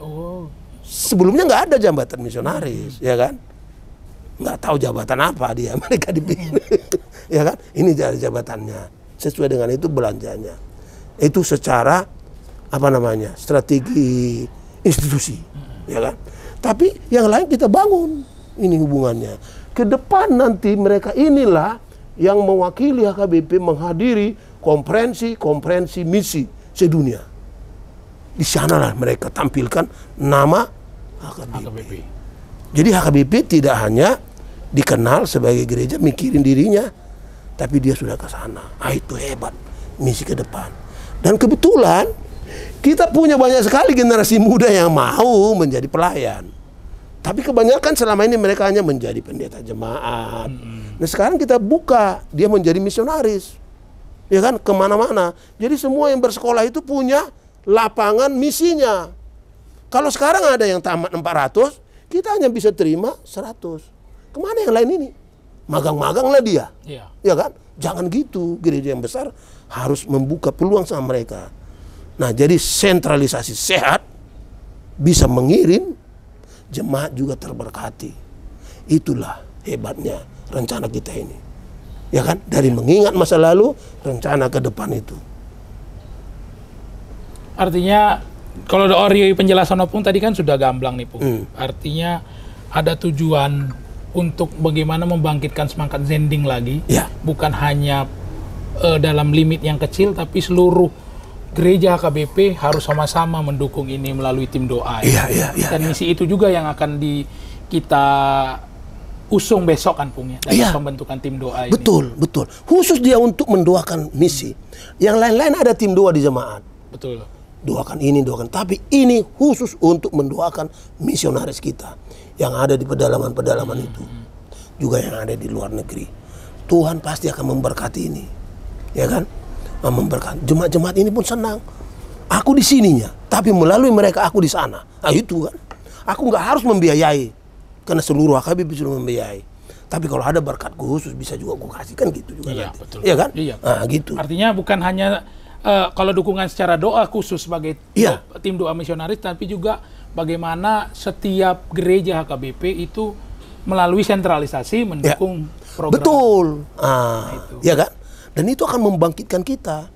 [SPEAKER 1] Oh.
[SPEAKER 2] Sebelumnya nggak ada jabatan misionaris, ya kan? Nggak tahu jabatan apa dia, mereka dipilih, ya kan? Ini jabatannya, sesuai dengan itu belanjanya. Itu secara apa namanya, strategi institusi, ya kan? Tapi yang lain kita bangun ini hubungannya. Ke depan nanti mereka inilah yang mewakili HKBP menghadiri konferensi misi sedunia. Di sanalah mereka tampilkan nama HKBP. Jadi HKBP tidak hanya dikenal sebagai gereja mikirin dirinya, tapi dia sudah ke sana. Ah, itu hebat misi ke depan. Dan kebetulan kita punya banyak sekali generasi muda yang mau menjadi pelayan. Tapi kebanyakan selama ini mereka hanya menjadi pendeta jemaat. Nah sekarang kita buka, dia menjadi misionaris. Ya kan, kemana-mana. Jadi semua yang bersekolah itu punya lapangan misinya. Kalau sekarang ada yang tamat 400, kita hanya bisa terima 100. Kemana yang lain ini? Magang-magang lah dia.
[SPEAKER 1] Iya.
[SPEAKER 2] Ya kan? Jangan gitu, gereja yang besar harus membuka peluang sama mereka. Nah jadi sentralisasi sehat, bisa mengirim, jemaat juga terberkati. Itulah hebatnya rencana kita ini. Ya kan? Dari mengingat masa lalu, rencana ke depan itu.
[SPEAKER 1] Artinya kalau dari penjelasan Opung tadi kan sudah gamblang nih, Pung. Artinya ada tujuan untuk bagaimana membangkitkan semangat Zending lagi.
[SPEAKER 2] Ya.
[SPEAKER 1] Bukan hanya dalam limit yang kecil, tapi seluruh gereja HKBP harus sama-sama mendukung ini melalui tim doa.
[SPEAKER 2] Iya.
[SPEAKER 1] Dan misi itu juga yang akan kita usung besok kan, Pung, ya, dalam pembentukan tim doa ini.
[SPEAKER 2] Betul. Khusus dia untuk mendoakan misi. Yang lain-lain ada tim doa di jemaat.
[SPEAKER 1] Betul.
[SPEAKER 2] Doakan ini, doakan. Tapi ini khusus untuk mendoakan misionaris kita yang ada di pedalaman-pedalaman itu. Juga yang ada di luar negeri. Tuhan pasti akan memberkati ini. Ya kan? Memberkati. Jemaat-jemaat ini pun senang. Aku di sininya, tapi melalui mereka aku di sana. Nah itu kan. Aku nggak harus membiayai. Karena seluruh HKBP sudah membiayai. Tapi kalau ada berkat khusus bisa juga aku kasih, kan gitu juga.
[SPEAKER 1] Iya,
[SPEAKER 2] nanti.
[SPEAKER 1] betul.
[SPEAKER 2] Iya kan?
[SPEAKER 1] Iya.
[SPEAKER 2] Nah, gitu.
[SPEAKER 1] Artinya bukan hanya kalau dukungan secara doa khusus sebagai tim doa misionaris, tapi juga bagaimana setiap gereja HKBP itu melalui sentralisasi mendukung program.
[SPEAKER 2] Betul.
[SPEAKER 1] Itu.
[SPEAKER 2] Ya kan? Dan itu akan membangkitkan kita.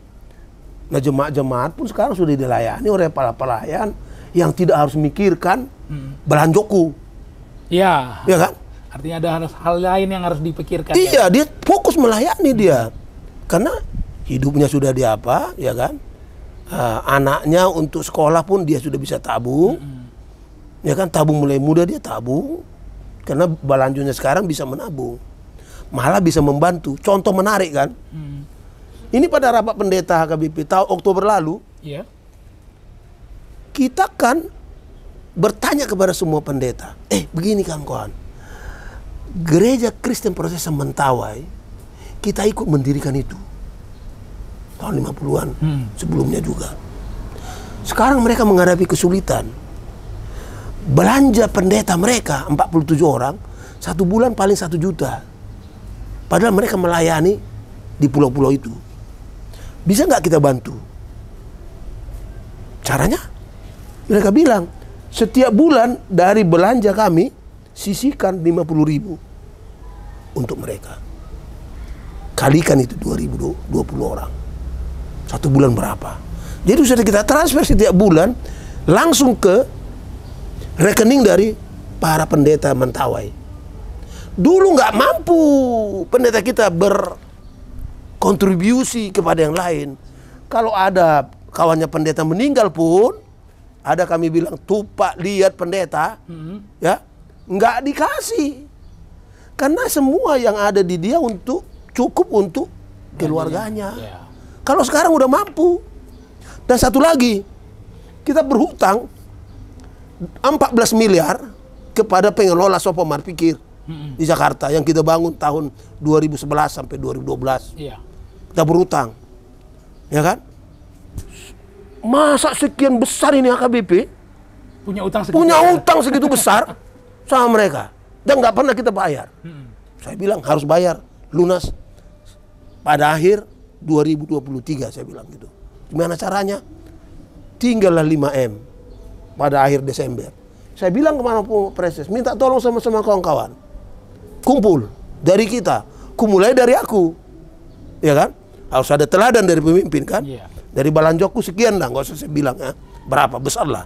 [SPEAKER 2] Nah, jemaat-jemaat pun sekarang sudah dilayani oleh para pelayan yang tidak harus mikirkan belanjoku.
[SPEAKER 1] Ya.
[SPEAKER 2] Ya kan?
[SPEAKER 1] Artinya ada hal lain yang harus dipikirkan.
[SPEAKER 2] Iya, dia fokus melayani dia. Karena hidupnya sudah diapa, ya kan? Anaknya untuk sekolah pun dia sudah bisa tabung. Ya kan? Tabung mulai muda dia tabung. Karena balanjunya sekarang bisa menabung. Malah bisa membantu. Contoh menarik kan? Ini pada rapat pendeta HKBP tahun Oktober lalu, kita kan bertanya kepada semua pendeta, begini kawan-kawan, gereja Kristen Protestan Mentawai, kita ikut mendirikan itu tahun 50-an, sebelumnya juga. Sekarang mereka menghadapi kesulitan. Belanja pendeta mereka 47 orang, 1 bulan paling 1 juta. Padahal mereka melayani di pulau-pulau itu. Bisa nggak kita bantu? Caranya? Mereka bilang, setiap bulan dari belanja kami, sisihkan 50.000 untuk mereka. Kalikan itu 2020 orang. 1 bulan berapa? Jadi sudah kita transfer setiap bulan langsung ke rekening dari para pendeta Mentawai. Dulu nggak mampu pendeta kita berkontribusi kepada yang lain. Kalau ada kawannya pendeta meninggal pun, ada kami bilang, tupak lihat pendeta, ya nggak dikasih. Karena semua yang ada di dia cukup untuk keluarganya. Kalau sekarang udah mampu. Dan satu lagi, kita berhutang 14 miliar kepada pengelola Sopo Marpikir di Jakarta yang kita bangun tahun 2011 sampai 2012. Kita berhutang. Ya kan? Masa sekian besar ini HKBP
[SPEAKER 1] punya utang
[SPEAKER 2] segitu besar sama mereka dan nggak pernah kita bayar. Saya bilang harus bayar lunas pada akhir 2023, saya bilang gitu. Gimana caranya? Tinggallah 5M pada akhir Desember. Saya bilang kemana pun Presiden, minta tolong sama-sama kawan-kawan. Kumpul dari kita, kumulai dari aku. Ya kan? Harus ada teladan dari pemimpin kan? Dari balanjoku sekian lah, nggak usah saya bilang ya. Berapa besar lah.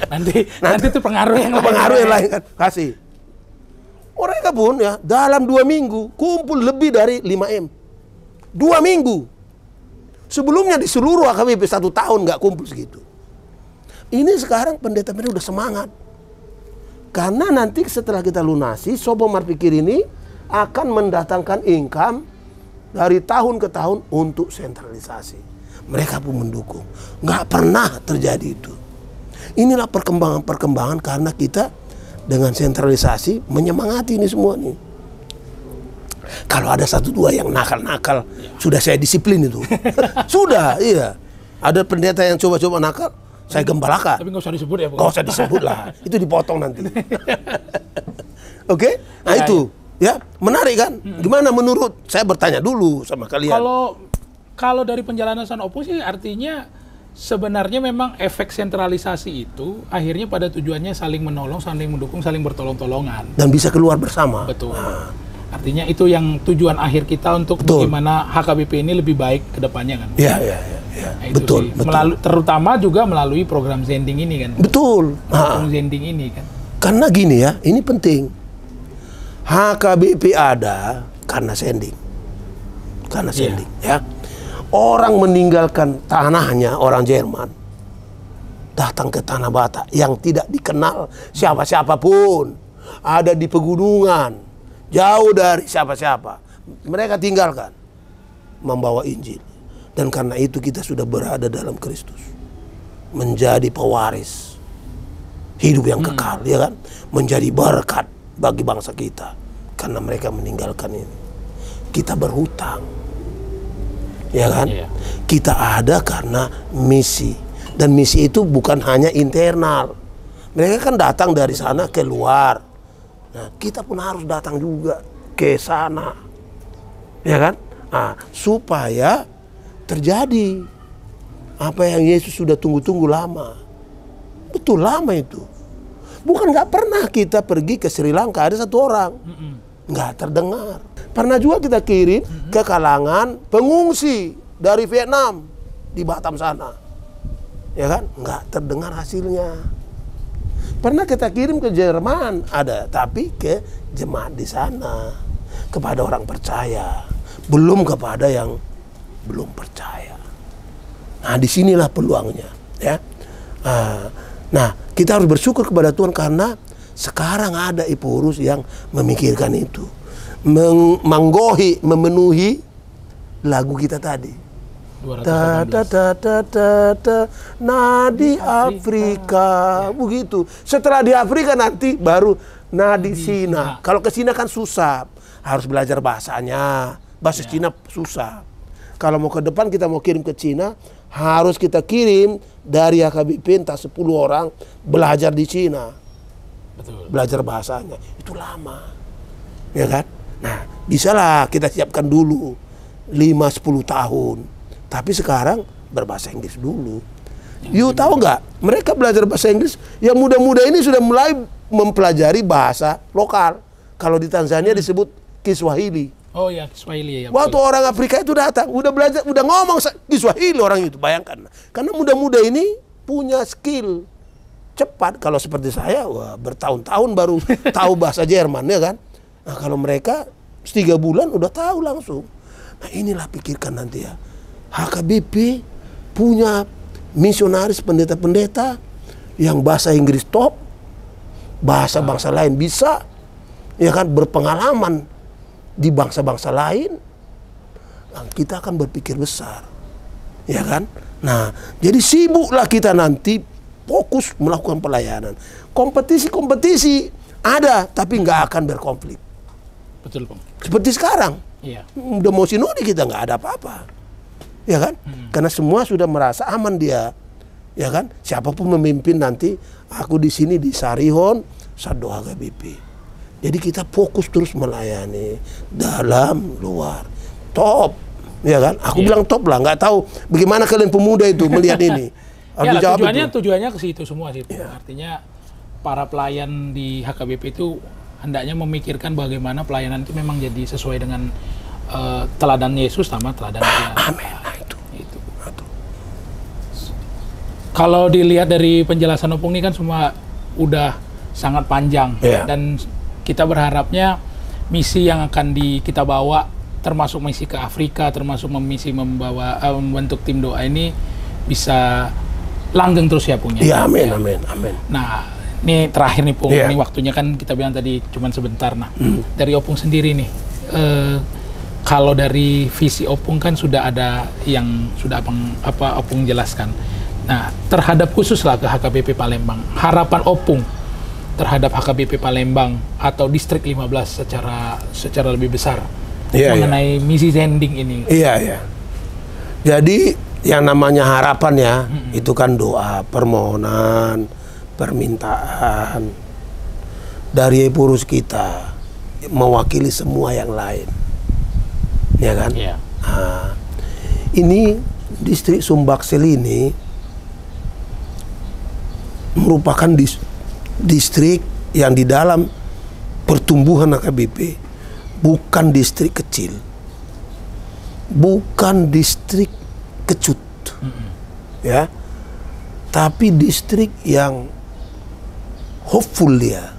[SPEAKER 1] nanti itu pengaruh yang
[SPEAKER 2] lain kan, kasih. Mereka pun ya dalam 2 minggu kumpul lebih dari 5M. 2 minggu. Sebelumnya di seluruh HKBP 1 tahun nggak kumpul segitu. Ini sekarang pendeta-pendeta udah semangat. Karena nanti setelah kita lunasi, Sopo Marpikir ini akan mendatangkan income dari tahun ke tahun untuk sentralisasi. Mereka pun mendukung. Nggak pernah terjadi itu. Inilah perkembangan-perkembangan karena kita dengan sentralisasi menyemangati ini semua nih. Kalau ada 1-2 yang nakal-nakal, sudah saya disiplin itu. Sudah, iya. Ada pendeta yang coba-coba nakal, saya gembalakan.
[SPEAKER 1] Tapi nggak usah disebut ya,
[SPEAKER 2] nggak usah disebut lah. Itu dipotong nanti. Oke? Nah itu. Ya, menarik kan? Gimana menurut? Saya bertanya dulu sama kalian.
[SPEAKER 1] Kalau dari penjelasan Opung sih artinya sebenarnya memang efek sentralisasi itu akhirnya pada tujuannya saling menolong, saling mendukung, saling bertolong-tolongan.
[SPEAKER 2] Dan bisa keluar bersama.
[SPEAKER 1] Betul. Artinya itu yang tujuan akhir kita untuk bagaimana HKBP ini lebih baik ke depannya kan.
[SPEAKER 2] Iya.
[SPEAKER 1] Nah, betul. Terutama juga melalui program Zending ini kan.
[SPEAKER 2] Betul.
[SPEAKER 1] Program Zending ini kan.
[SPEAKER 2] Karena gini ya, ini penting. HKBP ada karena Zending. Karena Zending ya. Orang meninggalkan tanahnya, orang Jerman datang ke Tanah Batak yang tidak dikenal siapa-siapapun, ada di pegunungan, jauh dari siapa-siapa. Mereka tinggalkan, membawa Injil. Dan karena itu kita sudah berada dalam Kristus, menjadi pewaris hidup yang kekal, ya kan? Menjadi berkat bagi bangsa kita. Karena mereka meninggalkan ini, kita berhutang. Ya kan? Kita ada karena misi. Dan misi itu bukan hanya internal. Mereka kan datang dari sana keluar. Nah, kita pun harus datang juga ke sana. Ya kan? Nah, supaya terjadi apa yang Yesus sudah tunggu-tunggu lama. Betul, lama itu. Bukan nggak pernah kita pergi ke Sri Lanka, ada satu orang. Nggak terdengar. Pernah juga kita kirim ke kalangan pengungsi dari Vietnam di Batam sana, ya kan? Nggak terdengar hasilnya. Pernah kita kirim ke Jerman, ada, tapi ke jemaat di sana, kepada orang percaya, belum kepada yang belum percaya. Nah, disinilah peluangnya, ya. Nah, kita harus bersyukur kepada Tuhan karena sekarang ada Ipurus yang memikirkan itu. Menggohi, memenuhi lagu kita tadi. Nadi Afrika, begitu. Setelah di Afrika nanti baru nadi Cina. Kalau ke Cina kan susah, harus belajar bahasanya. Bahasa Cina susah. Kalau mau ke depan kita mau kirim ke Cina, harus kita kirim dari HKBP entah 10 orang belajar di Cina. Betul. Belajar bahasanya. Itu lama. Ya kan? Nah, bisalah kita siapkan dulu 5-10 tahun. Tapi sekarang berbahasa Inggris dulu. You tahu nggak? Mereka belajar bahasa Inggris. Yang muda-muda ini sudah mulai mempelajari bahasa lokal. Kalau di Tanzania disebut Kiswahili.
[SPEAKER 1] Oh ya, Kiswahili ya.
[SPEAKER 2] Waktu orang Afrika itu datang, udah belajar, udah ngomong Kiswahili orang itu. Bayangkan. Karena muda-muda ini punya skill cepat. Kalau seperti saya, wah, bertahun-tahun baru tahu bahasa Jerman, ya kan? Nah, kalau mereka 3 bulan udah tahu langsung. Nah, inilah pikirkan nanti ya. HKBP punya misionaris, pendeta-pendeta yang bahasa Inggris top, bahasa-bangsa lain bisa, ya kan, berpengalaman di bangsa-bangsa lain. Nah, kita akan berpikir besar, ya kan? Nah, jadi sibuklah kita nanti fokus melakukan pelayanan. Kompetisi ada, tapi nggak akan berkonflik.
[SPEAKER 1] Betul, Bang.
[SPEAKER 2] Seperti sekarang.
[SPEAKER 1] Iya.
[SPEAKER 2] Udah mau sinodi kita nggak ada apa-apa. Ya kan? Karena semua sudah merasa aman dia. Ya kan? Siapapun memimpin nanti, aku di sini di Sarihon, Sado HKBP. Jadi kita fokus terus melayani dalam, luar. Top. Ya kan? Aku bilang top lah, nggak tahu bagaimana kalian pemuda itu melihat ini.
[SPEAKER 1] Ya, tujuannya ke situ semua sih. Artinya para pelayan di HKBP itu hendaknya memikirkan bagaimana pelayanan itu memang jadi sesuai dengan teladan Yesus sama teladan dia.
[SPEAKER 2] Amin. Itu.
[SPEAKER 1] Kalau dilihat dari penjelasan Opung ini kan semua udah sangat panjang, dan kita berharapnya misi yang akan kita bawa, termasuk misi ke Afrika, termasuk misi membentuk tim doa ini bisa langgeng terus ya, Pung.
[SPEAKER 2] Iya, amin.
[SPEAKER 1] Nah, ini terakhir nih, Pung. Ini waktunya kan kita bilang tadi cuma sebentar. Nah, dari Opung sendiri nih, kalau dari visi Opung kan sudah ada yang sudah Opung jelaskan. Nah, terhadap khususlah ke HKBP Palembang, harapan Opung terhadap HKBP Palembang atau Distrik 15 secara lebih besar mengenai misi Zending ini.
[SPEAKER 2] Iya. Jadi yang namanya harapan ya, itu kan doa, permohonan, permintaan dari Epurus kita mewakili semua yang lain, ya kan? Nah, ini distrik Sumbaksel ini merupakan distrik yang di dalam pertumbuhan HKBP bukan distrik kecil, bukan distrik kecut, ya, tapi distrik yang hopeful dia,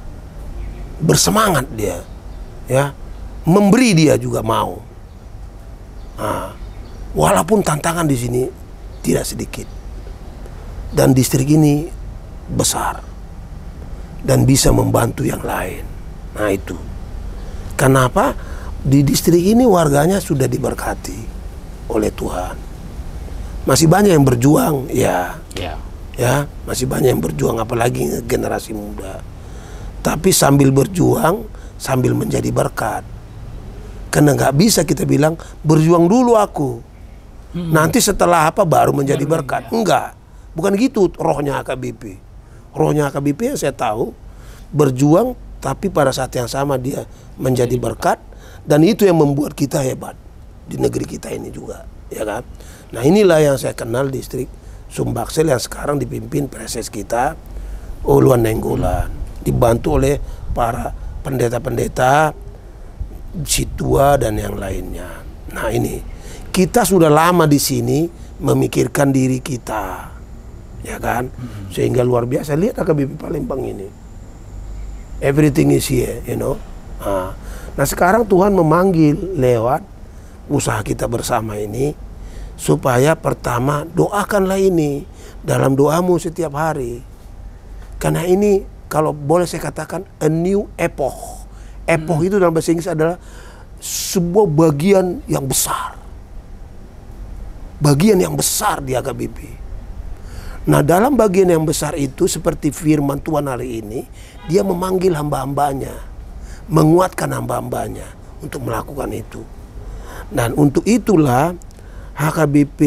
[SPEAKER 2] bersemangat dia, ya, memberi dia juga mau. Nah, walaupun tantangan di sini tidak sedikit, dan distrik ini besar dan bisa membantu yang lain. Nah itu kenapa di distrik ini warganya sudah diberkati oleh Tuhan. Masih banyak yang berjuang, ya, masih banyak yang berjuang, apalagi generasi muda. Tapi sambil berjuang, sambil menjadi berkat. Karena nggak bisa kita bilang berjuang dulu aku, nanti setelah apa baru menjadi berkat. Enggak, bukan gitu rohnya HKBP. Rohnya HKBP yang saya tahu berjuang, tapi pada saat yang sama dia menjadi berkat, dan itu yang membuat kita hebat di negeri kita ini juga, ya kan? Nah inilah yang saya kenal distrik Sumbaksel yang sekarang dipimpin Presiden kita Uluan Nainggolan, dibantu oleh para pendeta-pendeta Situa dan yang lainnya. Nah ini kita sudah lama di sini memikirkan diri kita, ya kan? Sehingga luar biasa. Lihat HKBP Palembang ini, everything is here, you know. Nah sekarang Tuhan memanggil lewat usaha kita bersama ini, supaya pertama doakanlah ini dalam doamu setiap hari. Karena ini kalau boleh saya katakan a new epoch. Epoch itu dalam bahasa Inggris adalah sebuah bagian yang besar. Bagian yang besar di HKBP. Nah dalam bagian yang besar itu, seperti firman Tuhan hari ini, dia memanggil hamba-hambanya, menguatkan hamba-hambanya untuk melakukan itu. Dan untuk itulah HKBP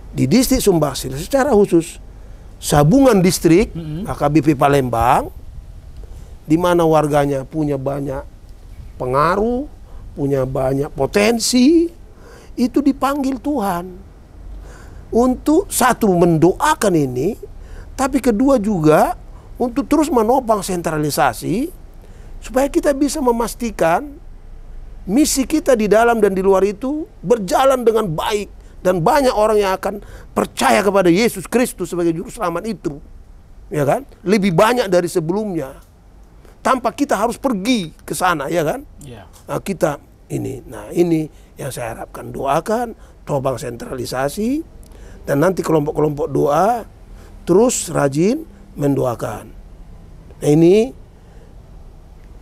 [SPEAKER 2] di distrik Sumbaksel secara khusus, Sabungan distrik HKBP Palembang, di mana warganya punya banyak pengaruh, punya banyak potensi, itu dipanggil Tuhan untuk satu mendoakan ini, tapi kedua juga untuk terus menopang sentralisasi supaya kita bisa memastikan misi kita di dalam dan di luar itu berjalan dengan baik, dan banyak orang yang akan percaya kepada Yesus Kristus sebagai juru selamat itu, ya kan? Lebih banyak dari sebelumnya, tanpa kita harus pergi ke sana, ya kan? Nah, kita ini, nah ini yang saya harapkan, doakan, topang sentralisasi, dan nanti kelompok-kelompok doa terus rajin mendoakan. Nah ini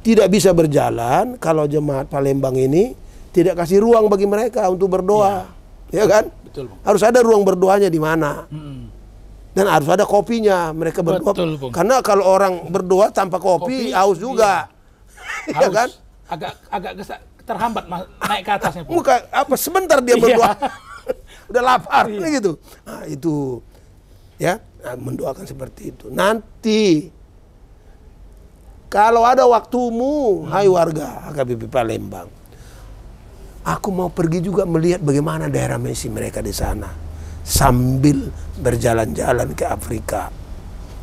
[SPEAKER 2] tidak bisa berjalan kalau jemaat Palembang ini tidak kasih ruang bagi mereka untuk berdoa, ya kan?
[SPEAKER 1] Betul, Bung.
[SPEAKER 2] Harus ada ruang berdoanya di mana, dan harus ada kopinya mereka berdoa.
[SPEAKER 1] Betul, Bung.
[SPEAKER 2] Karena kalau orang berdoa tanpa kopi haus juga, ya kan?
[SPEAKER 1] Agak terhambat naik ke atasnya, Bung.
[SPEAKER 2] Bukan apa, sebentar dia berdoa, udah lapar, gitu. Nah itu, ya, nah, mendoakan seperti itu. Nanti kalau ada waktumu, hai warga HKBP Palembang, aku mau pergi juga melihat bagaimana daerah misi mereka di sana, sambil berjalan-jalan ke Afrika.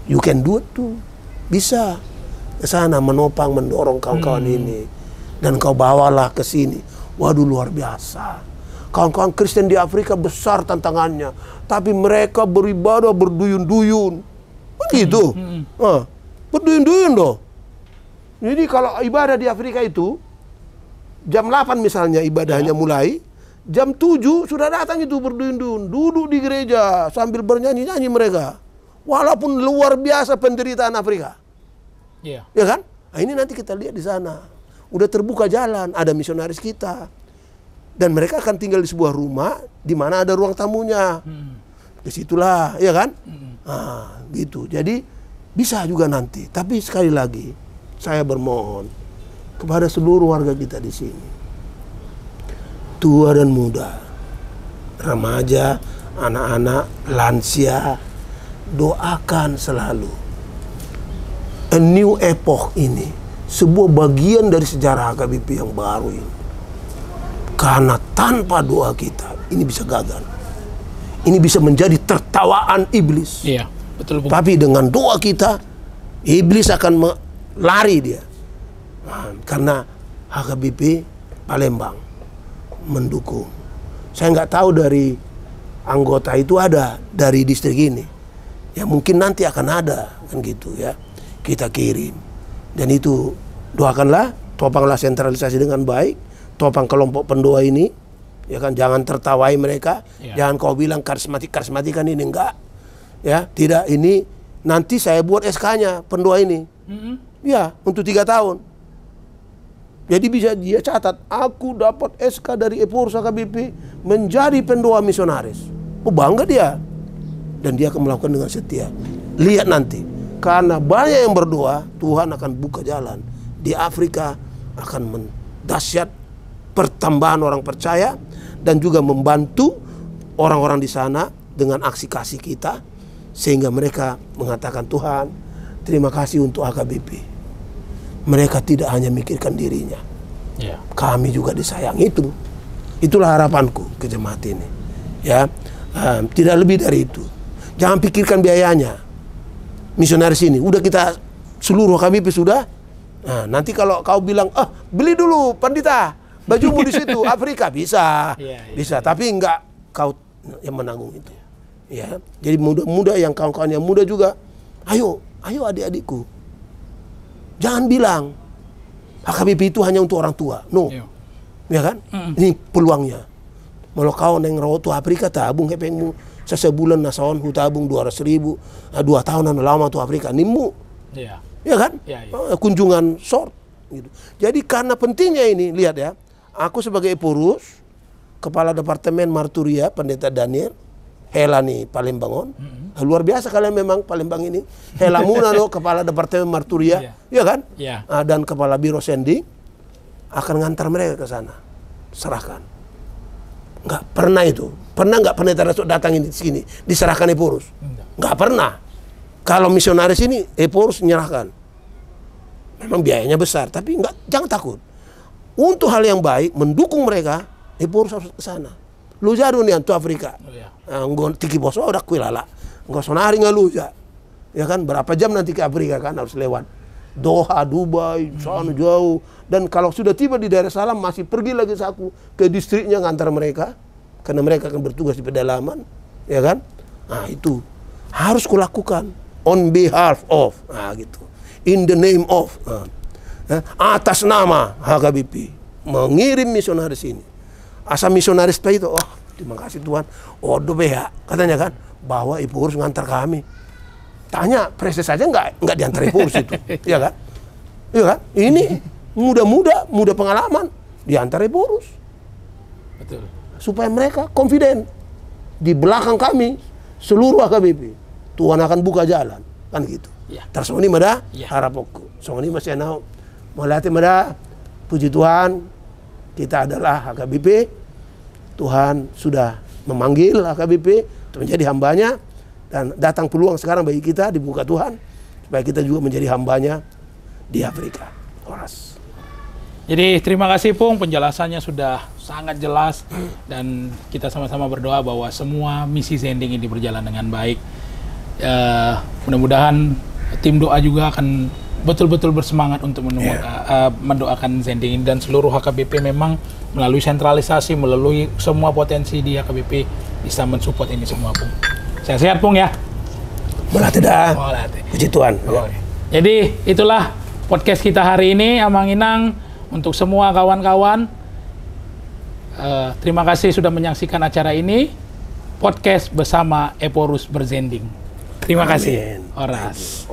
[SPEAKER 2] You can do it too, bisa ke sana menopang, mendorong kawan-kawan ini, dan kau bawalah ke sini. Waduh luar biasa. Kawan-kawan Kristen di Afrika besar tantangannya, tapi mereka beribadah berduyun-duyun, begitu. Berduyun-duyun loh. Jadi kalau ibadah di Afrika itu jam 8 misalnya ibadahnya mulai, jam 7 sudah datang itu berduyun-duyun, duduk di gereja sambil bernyanyi-nyanyi mereka. Walaupun luar biasa penderitaan Afrika. Ya kan? Nah, ini nanti kita lihat di sana. Udah terbuka jalan, ada misionaris kita. Dan mereka akan tinggal di sebuah rumah di mana ada ruang tamunya. Disitulah, ya kan? Nah, gitu. Jadi bisa juga nanti. Tapi sekali lagi, saya bermohon kepada seluruh warga kita di sini, tua dan muda, remaja, anak-anak, lansia, doakan selalu a new epoch ini, sebuah bagian dari sejarah HKBP yang baru ini. Karena tanpa doa kita, ini bisa gagal. Ini bisa menjadi tertawaan iblis.
[SPEAKER 1] Betul, Bung.
[SPEAKER 2] Tapi dengan doa kita, iblis akan lari dia. Nah, karena HKBP Palembang mendukung. Saya nggak tahu dari anggota itu ada dari distrik ini. Ya mungkin nanti akan ada, kan gitu ya. Kita kirim. Dan itu doakanlah, topanglah sentralisasi dengan baik, topang kelompok pendoa ini, ya kan, jangan tertawai mereka, jangan kau bilang karismatik kan ini enggak. Ya, tidak, ini nanti saya buat SK-nya pendoa ini. Ya, untuk 3 tahun. Jadi bisa dia catat, aku dapat SK dari Eporus HKBP menjadi pendoa misionaris. Oh, bangga dia. Dan dia akan melakukan dengan setia. Lihat nanti, karena banyak yang berdoa, Tuhan akan buka jalan. Di Afrika akan mendahsyat pertambahan orang percaya dan juga membantu orang-orang di sana dengan aksi kasih kita, sehingga mereka mengatakan, Tuhan, terima kasih untuk HKBP. Mereka tidak hanya mikirkan dirinya, kami juga disayang. Itulah harapanku ke jemaat ini. Ya, tidak lebih dari itu. Jangan pikirkan biayanya. Misionaris ini, udah kita seluruh HKBP sudah. Nah, nanti kalau kau bilang, beli dulu Pandita, bajumu di situ, Afrika, bisa, bisa. Tapi enggak kau yang menanggung itu. Ya, jadi muda-muda yang kawan-kawan yang muda juga, ayo adik-adikku, jangan bilang HKBP itu hanya untuk orang tua, no, ya kan? Ini peluangnya. Kalau kau neng rotu Afrika tabung hepengmu sesebulan nasawan hu tabung 200.000, 2 tahunan lama tu Afrika nimu, ya kan? Kunjungan short, gitu. Jadi karena pentingnya ini, lihat ya, aku sebagai Eporus, Kepala Departemen Marturia, Pendeta Daniel Helani Palembangon, luar biasa kalian memang Palembang ini. Hela Munano, Kepala Departemen Marturia, ya kan? Dan Kepala Biro Sending akan ngantar mereka ke sana, serahkan. Nggak pernah itu. Pernah nggak pendeta datang di sini diserahkan Eporus? Nggak pernah. Kalau misionaris ini Eporus menyerahkan. Memang biayanya besar, tapi jangan takut. Untuk hal yang baik, mendukung mereka, Eporus harus ke sana. Lu jadu nih antu Afrika. Nggon tiki boso udah kuilala. Nggon sonari ngaluja. Ya kan, berapa jam nanti ke Afrika kan, harus lewat Doha, Dubai, sana jauh. Dan kalau sudah tiba di Dar es Salaam, masih pergi lagi aku ke distriknya ngantar mereka, karena mereka akan bertugas di pedalaman, ya kan? Nah, itu harus kulakukan on behalf of, gitu, in the name of, atas nama HKBP mengirim misionaris ini. Asal misionaris itu, terima kasih Tuhan, ya, katanya kan, bahwa Eporus ngantar kami. Tanya preses saja nggak diantar Eporus itu, ya kan? Iya kan? Ini muda pengalaman diantar Eporus. Betul. Supaya mereka confident di belakang kami seluruh HKBP. Tuhan akan buka jalan, kan gitu. Tersoni mada harapku. Soni masih nau melatih mada. Puji Tuhan, kita adalah HKBP. Tuhan sudah memanggil HKBP untuk menjadi hambanya, dan datang peluang sekarang bagi kita, dibuka Tuhan supaya kita juga menjadi hambanya di Afrika. Horas.
[SPEAKER 1] Jadi terima kasih Pung, penjelasannya sudah sangat jelas, dan kita sama-sama berdoa bahwa semua misi Zending ini berjalan dengan baik. Mudah-mudahan tim doa juga akan betul-betul bersemangat untuk mendoakan Zending ini, dan seluruh HKBP memang melalui sentralisasi, melalui semua potensi di HKBP bisa mensupport ini semua Pung. Sehat-sehat Pung ya.
[SPEAKER 2] Melatih dah. Puji Tuhan.
[SPEAKER 1] Jadi itulah podcast kita hari ini, Amang Inang. Untuk semua kawan-kawan, terima kasih sudah menyaksikan acara ini, podcast bersama Eporus Berzending. Terima kasih.
[SPEAKER 2] Oras.